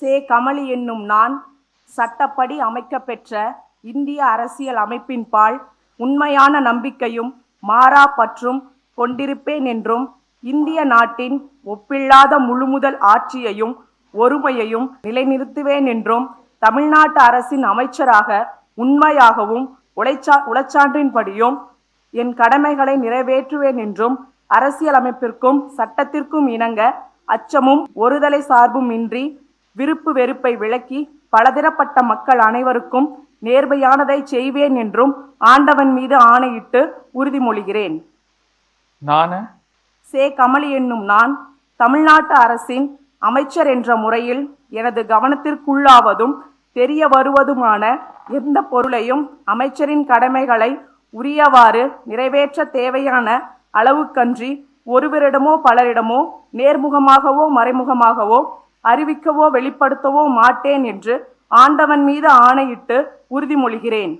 சே. கமலி என்னும் நான் சட்டப்படி அமைக்கப்பெற்ற இந்திய அரசியல் அமைப்பின்பால் உண்மையான நம்பிக்கையும் மாறா பற்றும் கொண்டிருப்பேன் என்றும், இந்திய நாட்டின் ஒப்பில்லாத முழுமுதல் ஆட்சியையும் ஒருமையையும் நிலைநிறுத்துவேன் என்றும், தமிழ்நாட்டு அரசின் அமைச்சராக உண்மையாகவும் உளச்சான்றின்படியும் என் கடமைகளை நிறைவேற்றுவேன் என்றும், அரசியலமைப்பிற்கும் சட்டத்திற்கும் இணங்க அச்சமும் ஒருதலை சார்பும் இன்றி விருப்பு வெறுப்பை விலக்கி பலதரப்பட்ட மக்கள் அனைவருக்கும் நேர்மையானதை செய்வேன் என்றும் ஆண்டவன் மீது ஆணையிட்டு உறுதிமொழிகிறேன். சே. கமலி என்னும் நான் தமிழ்நாட்டு அரசின் அமைச்சர் என்ற முறையில் எனது கவனத்திற்குள்ளாவதும் தெரிய வருவதுமான எந்த பொருளையும் அமைச்சரின் கடமைகளை உரியவாறு நிறைவேற்ற தேவையான அளவுக்கன்றி ஒருவரிடமோ பலரிடமோ நேர்முகமாகவோ மறைமுகமாகவோ அறிவிக்கவோ வெளிப்படுத்தவோ மாட்டேன் என்று ஆண்டவன் மீது ஆணையிட்டு உறுதிமொழிகிறேன்.